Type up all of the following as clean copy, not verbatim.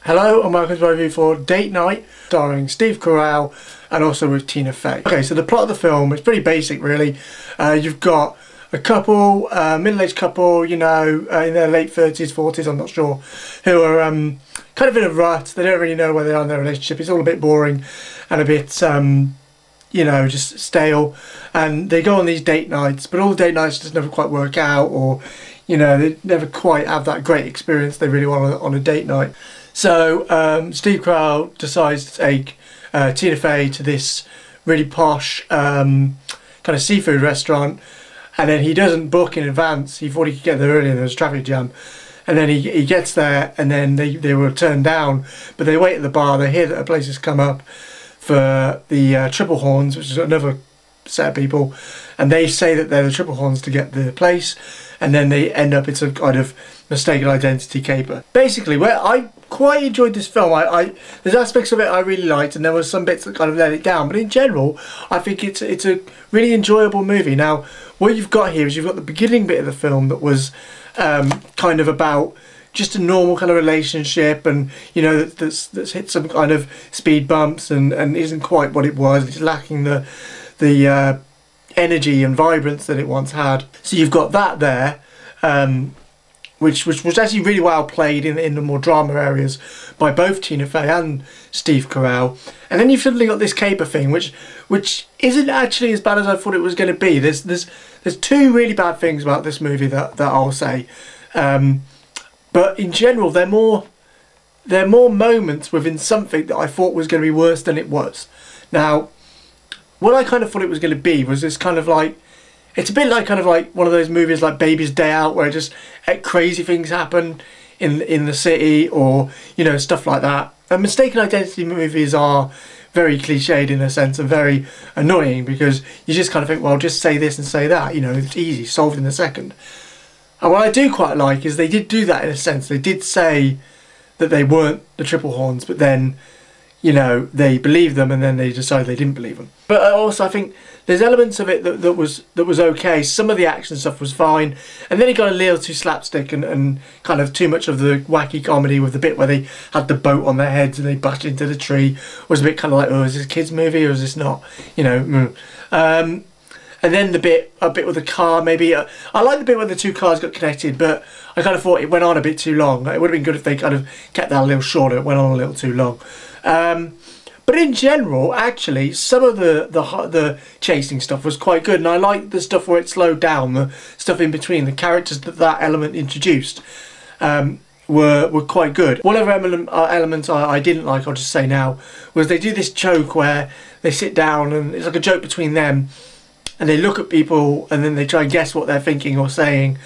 Hello and welcome to my review for Date Night, starring Steve Carell and also with Tina Fey. Okay, so the plot of the film is pretty basic really. You've got a couple, middle-aged couple, you know, in their late 30s, 40s, I'm not sure, who are kind of in a rut. They don't really know where they are in their relationship. It's all a bit boring and a bit, you know, just stale. And they go on these date nights, but all the date nights just never quite work out, or, you know, they never quite have that great experience they really want on a date night. So Steve Carell decides to take Tina Fey to this really posh kind of seafood restaurant, and then he doesn't book in advance. He thought he could get there early and there was a traffic jam. And then he gets there and then they were turned down, but they wait at the bar. They hear that a place has come up for the Triple Horns, which is another set of people, and they say that they're the Triple Horns to get the place, and then they end up, it's a kind of mistaken identity caper. Basically, where I quite enjoyed this film. There's aspects of it I really liked, and there were some bits that kind of let it down, but in general I think it's a really enjoyable movie. Now what you've got here is you've got the beginning bit of the film that was kind of about just a normal kind of relationship, and you know that's hit some kind of speed bumps and isn't quite what it was. It's lacking the energy and vibrance that it once had. So you've got that there, which was actually really well played in the more drama areas by both Tina Fey and Steve Carell. And then you've suddenly got this caper thing, which isn't actually as bad as I thought it was going to be. There's two really bad things about this movie that I'll say, but in general they're more moments within something that I thought was going to be worse than it was. Now, what I kind of thought it was going to be was this kind of like, it's a bit like kind of like one of those movies like Baby's Day Out, where just crazy things happen in the city, or you know, stuff like that. And mistaken identity movies are very cliched in a sense and very annoying, because you just kind of think, well, just say this and say that, you know, it's easy, solved in a second. And what I do quite like is they did do that in a sense. They did say that they weren't the Triple Horns, but then, you know, they believed them and then they decided they didn't believe them. But also I think there's elements of it that was okay. Some of the action stuff was fine, and then it got a little too slapstick and kind of too much of the wacky comedy, with the bit where they had the boat on their heads and they bashed into the tree. Was a bit kind of like, oh, is this a kids movie or is this not? You know. And then a bit with the car, maybe. I like the bit where the two cars got connected, but I kind of thought it went on a bit too long. It would have been good if they kind of kept that a little shorter. It went on a little too long. But in general, actually, some of the chasing stuff was quite good, and I liked the stuff where it slowed down, the stuff in between, the characters that element introduced were quite good. One other element I didn't like, I'll just say now, was they do this joke where they sit down and it's like a joke between them, and they look at people and then they try and guess what they're thinking or saying.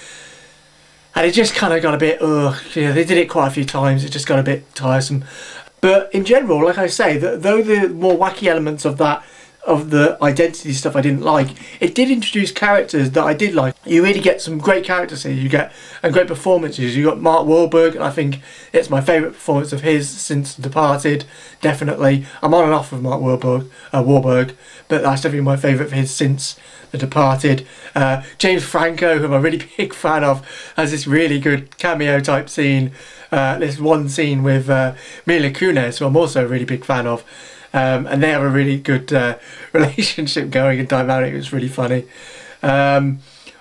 And it just kind of got a bit, ugh, you know, they did it quite a few times, it just got a bit tiresome. But in general, like I say, though the more wacky elements of the identity stuff I didn't like, it did introduce characters that I did like. You really get some great characters here. You get great performances. You got Mark Wahlberg, and I think it's my favourite performance of his since Departed. Definitely, I'm on and off with Mark Wahlberg, but that's definitely my favourite of his since The Departed. James Franco, who I'm a really big fan of, has this really good cameo type scene. There's one scene with Mila Kunis, who I'm also a really big fan of, and they have a really good relationship going and dynamic. It was really funny.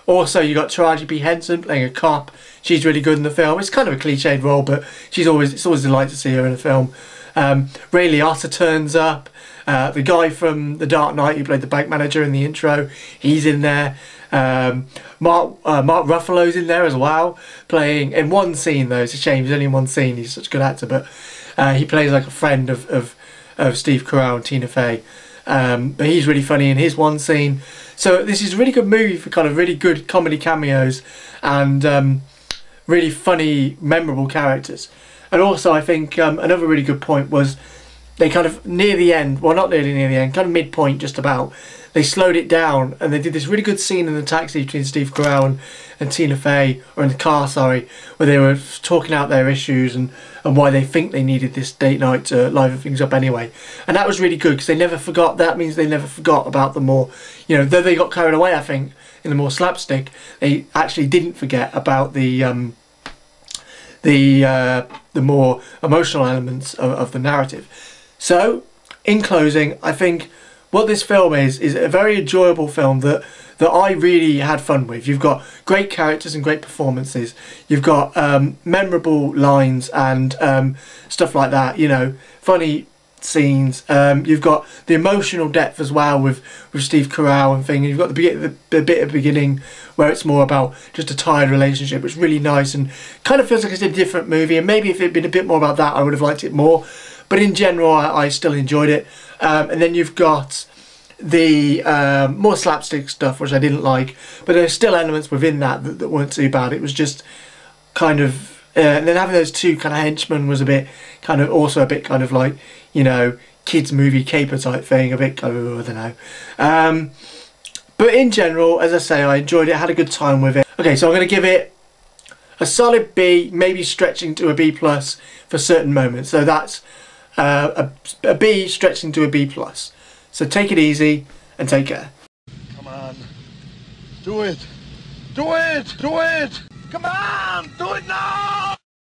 Also, you got Taraji P. Henson playing a cop. She's really good in the film. It's kind of a cliched role, but it's always a delight to see her in a film. Ray Liotta turns up. The guy from The Dark Knight who played the bank manager in the intro, he's in there. Mark Ruffalo's in there as well, playing in one scene though. It's a shame he's only in one scene. He's such a good actor, but he plays like a friend of Steve Carell and Tina Fey. But he's really funny in his one scene. So this is a really good movie for kind of really good comedy cameos and really funny, memorable characters. And also I think another really good point was they kind of near the end, well not nearly near the end, kind of midpoint just about, they slowed it down and they did this really good scene in the taxi between Steve Carell and Tina Fey, or in the car, sorry, where they were talking out their issues and why they think they needed this date night to liven things up anyway. And that was really good because they never forgot. That means they never forgot about the more, you know, though they got carried away, I think, in the more slapstick, they actually didn't forget about the the more emotional elements of the narrative. So, in closing, I think what this film is a very enjoyable film that I really had fun with. You've got great characters and great performances. You've got memorable lines and stuff like that, you know, funny scenes. You've got the emotional depth as well with Steve Carell and thing. You've got the bit at the beginning where it's more about just a tired relationship. It's really nice and kind of feels like it's a different movie, and maybe if it had been a bit more about that I would have liked it more, but in general I still enjoyed it. And then you've got the more slapstick stuff, which I didn't like, but there's still elements within that weren't too bad. It was just kind of and then having those two kind of henchmen was a bit kind of like, you know, kids movie caper type thing, a bit kind of, I don't know. But in general, as I say, I enjoyed it, had a good time with it. Okay, so I'm going to give it a solid B, maybe stretching to a B plus for certain moments. So that's a B stretching to a B plus. So take it easy and take care. Come on. Do it. Do it. Do it. Come on. Do it now.